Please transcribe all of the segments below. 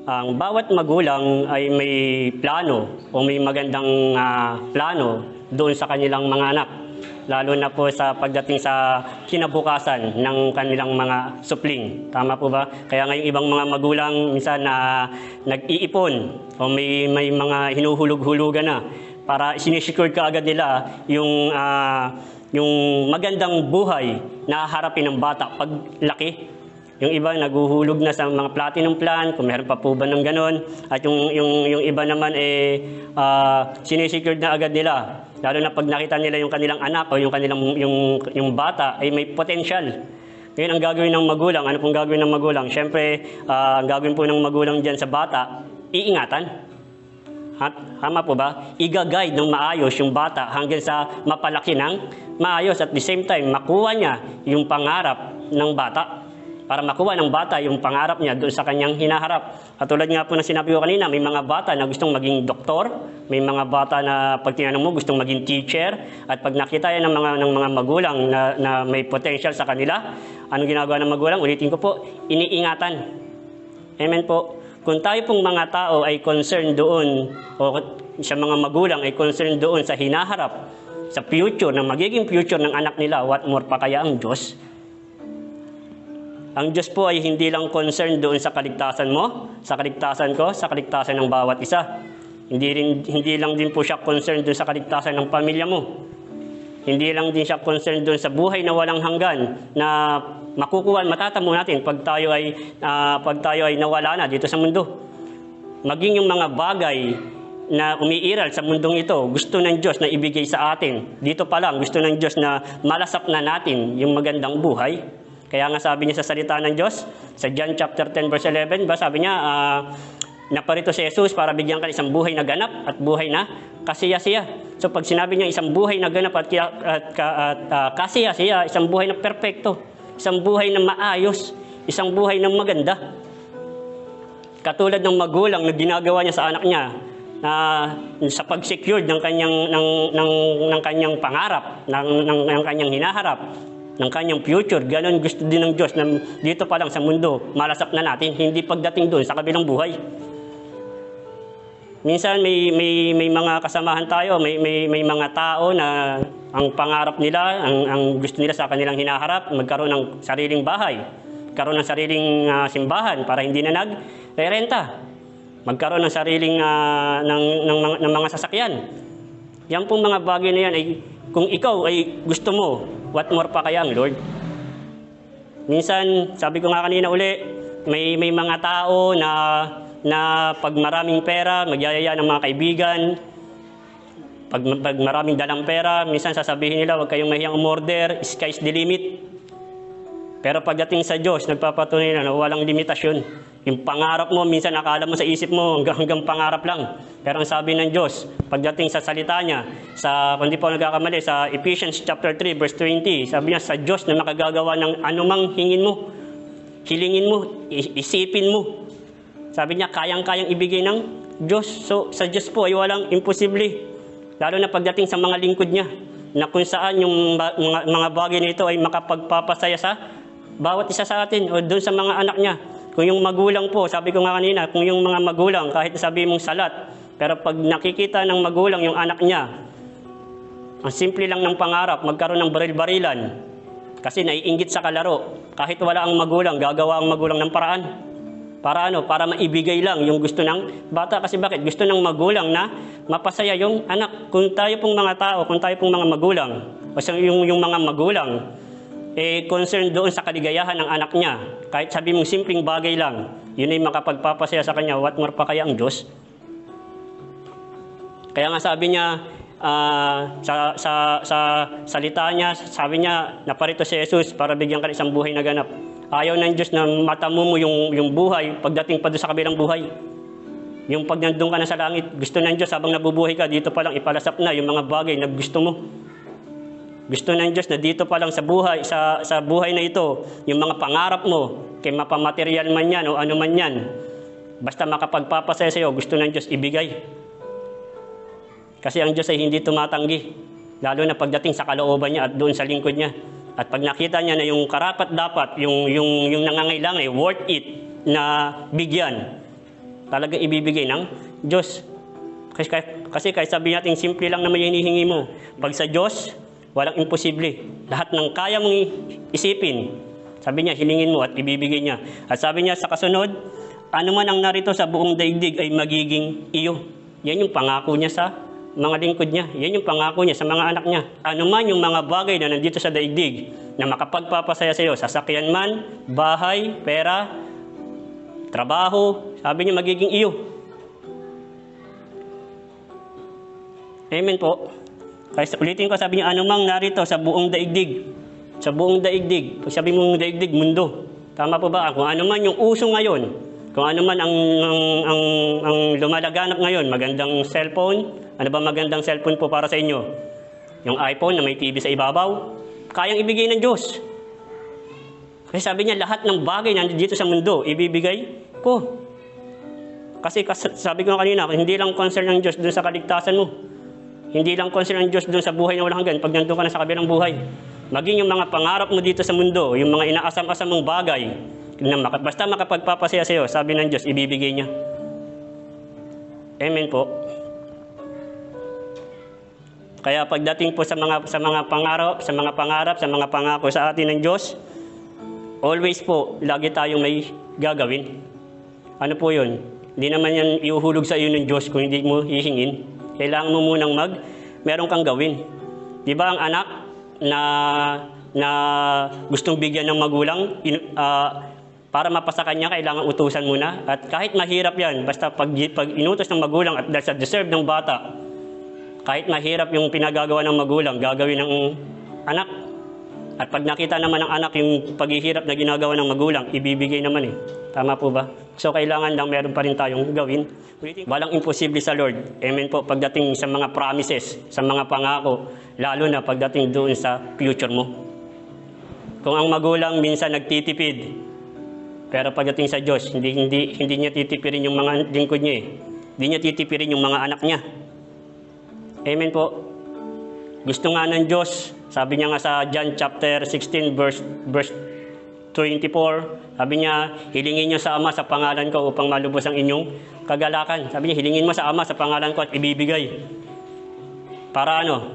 Ang bawat magulang ay may plano o may magandang plano doon sa kanilang mga anak, lalo na po sa pagdating sa kinabukasan ng kanilang mga supling. Tama po ba? Kaya ngayong ibang mga magulang minsan nag-iipon o may mga hinuhulog-hulugan na para sinisecure kaagad nila yung magandang buhay na haharapin ng bata pag laki. Yung iba naguhulog na sa mga platinum plan, kung meron pa po ba ng ganon. At yung iba naman sinisecured na agad nila. Lalo na pag nakita nila yung kanilang anak o yung kanilang yung bata ay may potential. Ngayon ang gagawin ng magulang, ano pong gagawin ng magulang? Siyempre, ang gagawin po ng magulang diyan sa bata, iingatan. Tama po ba? Iga-guide ng maayos yung bata hanggang sa mapalaki ng maayos at the same time makuha niya yung pangarap ng bata. Para makuha ng bata yung pangarap niya doon sa kanyang hinaharap. Katulad nga po na sinabi ko kanina, may mga bata na gustong maging doktor, may mga bata na pag tinanong mo gustong maging teacher, at pag nakita yan ng mga magulang na may potential sa kanila, anong ginagawa ng magulang? Ulitin ko po, iniingatan. Amen po. Kung tayo pong mga tao ay concerned doon, o sa mga magulang ay concerned doon sa hinaharap, sa future, na magiging future ng anak nila, what more pa kaya ang Diyos? Ang Diyos po ay hindi lang concerned doon sa kaligtasan mo, sa kaligtasan ko, sa kaligtasan ng bawat isa. Hindi lang din po siya concerned doon sa kaligtasan ng pamilya mo. Hindi lang din siya concerned doon sa buhay na walang hanggan na matatamo natin pag tayo ay nawala na dito sa mundo. Maging yung mga bagay na umiiral sa mundong ito, gusto ng Diyos na ibigay sa atin. Dito pa lang, gusto ng Diyos na malasap na natin yung magandang buhay. Kaya nga sabi niya sa salita ng Diyos, sa John chapter 10 verse 11, sabi niya, naparito si Jesus para bigyan ka isang buhay na ganap at buhay na kasiya-siya. So pag sinabi niya isang buhay na ganap at kasiya-siya, isang buhay na perpekto, isang buhay na maayos, isang buhay na maganda. Katulad ng magulang na ginagawa niya sa anak niya, sa pag-secured ng kanyang pangarap, ng kanyang hinaharap, ng kanyang future, ganun gusto din ng Diyos na dito pa lang sa mundo, malasap na natin, hindi pagdating doon sa kabilang buhay. Minsan may mga kasamahan tayo, may mga tao na ang pangarap nila, ang gusto nila sa kanilang hinaharap, magkaroon ng sariling bahay, magkaroon ng sariling simbahan para hindi na nag-renta, magkaroon ng sariling ng mga sasakyan. Yan pong mga bagay na yan ay kung ikaw ay gusto mo, what more pa kaya ang Lord? Minsan, sabi ko nga kanina uli, may mga tao na pag maraming pera, magyayaya ng mga kaibigan. Pag maraming dalang pera, minsan sasabihin nila, huwag kayong mahiyang umorder, sky's the limit. Pero pagdating sa Diyos, nagpapatunay na walang limitasyon. Yung pangarap mo, minsan akala mo sa isip mo hanggang pangarap lang. Pero ang sabi ng Diyos, pagdating sa salita niya, kung di po nagkakamali, sa Ephesians chapter 3 verse 20, sabi niya sa Diyos na makagagawa ng anumang hingin mo, hilingin mo, isipin mo. Sabi niya, kayang-kayang ibigay ng Diyos. So sa Diyos po ay walang imposible. Lalo na pagdating sa mga lingkod niya, na kung saan yung mga bagay na ito ay makapagpapasaya sa bawat isa sa atin o doon sa mga anak niya. Kung yung magulang po, sabi ko nga kanina, kung yung mga magulang, kahit sabi mong salat, pero pag nakikita ng magulang yung anak niya, ang simple lang ng pangarap, magkaroon ng baril-barilan, kasi naiinggit sa kalaro. Kahit wala ang magulang, gagawa ang magulang ng paraan. Para ano? Para maibigay lang yung gusto ng bata. Kasi bakit? Gusto ng magulang na mapasaya yung anak. Kung tayo pong mga tao, kung tayo pong mga magulang, o yung mga magulang, concerned doon sa kaligayahan ng anak niya. Kahit sabi mong simpleng bagay lang, yun ay makapagpapasaya sa kanya, what more pa kaya ang Diyos? Kaya nga sabi niya, sa salita niya, sabi niya, naparito si Jesus para bigyan ka ng isang buhay na ganap. Ayaw ng Diyos na matamo mo yung buhay pagdating pa doon sa kabilang buhay. Yung pag nandun ka na sa langit, gusto ng Diyos habang nabubuhay ka, dito pa lang ipalasap na yung mga bagay na gusto mo. Gusto ng Diyos na dito pa lang sa buhay na ito, yung mga pangarap mo, kay mapamaterial man yan o ano man yan, basta makapagpapasaya sa iyo, gusto ng Diyos ibigay. Kasi ang Diyos ay hindi tumatanggi, lalo na pagdating sa kalooban niya at doon sa lingkod niya. At pag nakita niya na yung karapat dapat, yung nangangailangan ay worth it na bigyan, talaga ibibigay ng Diyos. Kasi kahit sabi natin, simple lang naman yung hinihingi mo. Pag sa Diyos, walang imposible. Lahat ng kaya mong isipin, sabi niya, hilingin mo at ibibigay niya. At sabi niya sa kasunod, ano man ang narito sa buong daigdig ay magiging iyo. Yan yung pangako niya sa mga lingkod niya. Yan yung pangako niya sa mga anak niya. Ano man yung mga bagay na nandito sa daigdig na makapagpapasaya sa iyo, sasakyan man, bahay, pera, trabaho, sabi niya magiging iyo. Amen po. Kaya ulitin ko, sabi niya, ano mang narito sa buong daigdig. Sa buong daigdig. Pag sabi mong daigdig, mundo. Tama po ba? Kung ano man yung uso ngayon, kung ano man ang lumalaganap ngayon, magandang cellphone, ano ba magandang cellphone po para sa inyo? Yung iPhone na may TV sa ibabaw, kayang ibigay ng Diyos. Kasi sabi niya, lahat ng bagay na dito sa mundo, ibibigay ko. Kasi sabi ko kanina, hindi lang concern ng Diyos dun sa kaligtasan mo. Hindi lang concern ng Diyos dun sa buhay na walang hanggan pag nandun ka na sa kabilang buhay. Maging yung mga pangarap mo dito sa mundo, yung mga inaasam-asam mong bagay, na basta makapagpapasaya sa iyo, sabi ng Diyos, ibibigay niya. Amen po. Kaya pagdating po sa mga pangarap, sa mga pangako sa atin ng Diyos, always po, lagi tayong may gagawin. Ano po yun? Hindi naman yan iuhulog sa iyo ng Diyos kung hindi mo hihingin. Kailangan mo munang meron kang gawin. Di ba ang anak na gustong bigyan ng magulang, para mapasa kanya, kailangan utusan muna. At kahit mahirap yan, basta pag inutos ng magulang at dahil sa deserve ng bata, kahit mahirap yung pinagagawa ng magulang, gagawin ng anak. At pag nakita naman ng anak yung paghihirap na ginagawa ng magulang, ibibigay naman eh. Tama po ba? So kailangan lang meron pa rin tayong gawin. Walang imposible sa Lord. Amen po. Pagdating sa mga promises, sa mga pangako, lalo na pagdating doon sa future mo. Kung ang magulang minsan nagtitipid, pero pagdating sa Diyos, hindi niya titipirin yung mga lingkod niya eh. Hindi niya titipirin yung mga anak niya. Amen po. Gusto nga ng Diyos, sabi niya nga sa John chapter 16 verse 24, sabi niya, hilingin niyo sa Ama sa pangalan ko upang malubos ang inyong kagalakan. Sabi niya, hilingin mo sa Ama sa pangalan ko at ibibigay. Para ano?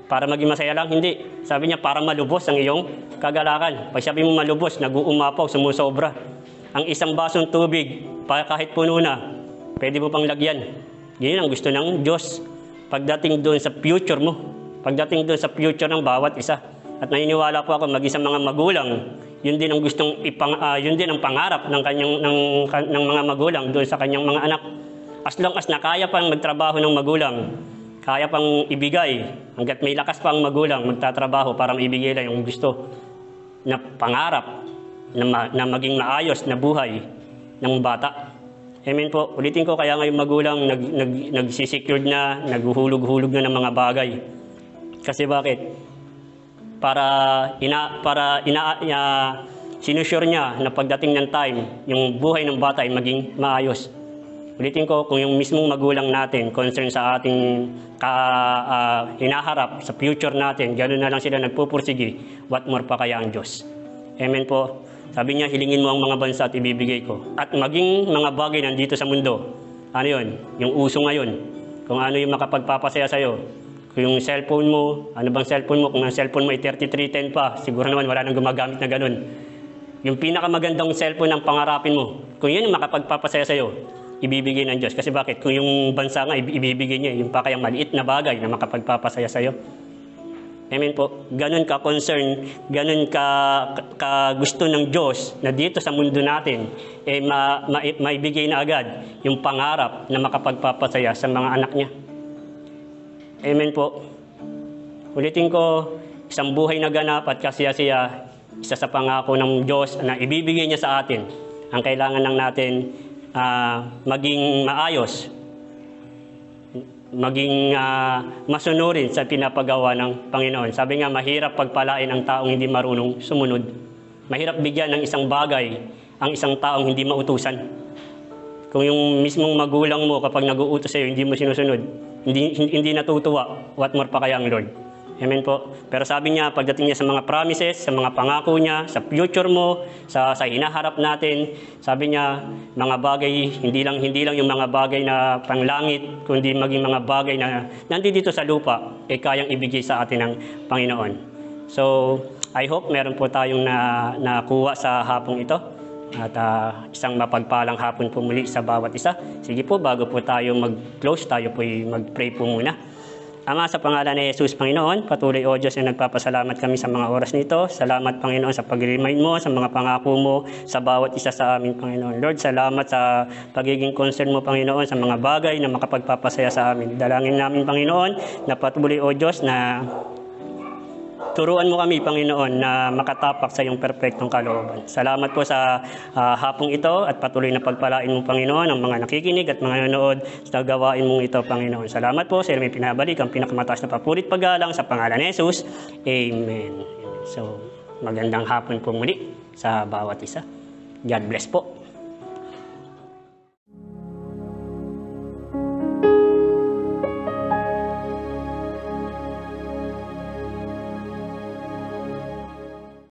Para maging masaya lang? Hindi. Sabi niya, para malubos ang iyong kagalakan. Pag sabi mo malubos, nag-uumapaw, sumusobra. Ang isang basong tubig, kahit puno na, pwede mo pang lagyan. Yan ang gusto ng Diyos. Pagdating doon sa future mo, pagdating doon sa future ng bawat isa. At naniniwala po ako, mag-isang mga magulang, yun din ang gustong yun din ang pangarap ng mga magulang doon sa kanyang mga anak. As long as nakaya pang magtrabaho ng magulang, kaya pang ibigay, hanggat may lakas pa ang magulang, magtatrabaho para maibigay lang yung gusto na pangarap na maging maayos na buhay ng bata. Amen po. Ulitin ko, kaya ngayong magulang nagsisecured na, naghuhulog-hulog na ng mga bagay. Kasi bakit? Para sinusure niya na pagdating ng time, yung buhay ng bata ay maging maayos. Ulitin ko, kung yung mismong magulang natin, concern sa ating hinaharap, sa future natin, gano'n na lang sila nagpupursige, what more pa kaya ang Diyos? Amen po. Sabi niya, hilingin mo ang mga bansa at ibibigay ko. At maging mga bagay nandito sa mundo. Ano yun? Yung uso ngayon. Kung ano yung makapagpapasaya sa'yo. Kung yung cellphone mo, ano bang cellphone mo? Kung ang cellphone mo ay 3310 pa, siguro naman wala nang gumagamit na ganun. Yung pinakamagandang cellphone ng pangarapin mo, kung yun yung makapagpapasaya sa'yo, ibibigay ng Diyos. Kasi bakit? Kung yung bansa nga, ibibigay niya, yung pakayang maliit na bagay na makapagpapasaya sa'yo. Amen po. Ganun ka concern, ganun ka gusto ng Diyos na dito sa mundo natin, maibigay na agad yung pangarap na makapagpapasaya sa mga anak niya. Amen po. Ulitin ko, isang buhay na ganap at kasiyasiya, isa sa pangako ng Diyos na ibibigay niya sa atin. Ang kailangan lang natin maging maayos, maging masunurin sa pinapagawa ng Panginoon. Sabi nga, mahirap pagpalain ang taong hindi marunong sumunod. Mahirap bigyan ng isang bagay ang isang taong hindi mautusan. Kung yung mismong magulang mo kapag nag-uutos sa'yo, hindi mo sinusunod, hindi natutuwa, what more pa kaya ang Lord? Amen po. Pero sabi niya, pagdating niya sa mga promises, sa mga pangako niya, sa future mo, sa hinaharap natin, sabi niya, mga bagay, hindi lang yung mga bagay na panglangit, kundi maging mga bagay na nandito sa lupa, kayang ibigay sa atin ng Panginoon. So, I hope meron po tayong nakuha sa hapong ito. At isang mapagpalang hapon po muli sa bawat isa. Sige po, bago po tayo mag-close, tayo po mag-pray po muna. Ama, sa pangalan ni Jesus, Panginoon, patuloy, O Diyos, na nagpapasalamat kami sa mga oras nito. Salamat, Panginoon, sa pag-remind mo, sa mga pangako mo, sa bawat isa sa amin, Panginoon. Lord, salamat sa pagiging concern mo, Panginoon, sa mga bagay na makapagpapasaya sa amin. Dalangin namin, Panginoon, na patuloy, O Diyos, na turuan mo kami, Panginoon, na makatapak sa iyong perpektong kalooban. Salamat po sa hapong ito at patuloy na pagpalain mo, Panginoon, ang mga nakikinig at mga nanonood sa gawain mong ito, Panginoon. Salamat po sa may pinabalik ang pinakamataas na papurit paggalang sa pangalan ni Jesus. Amen. So, magandang hapon po muli sa bawat isa. God bless po.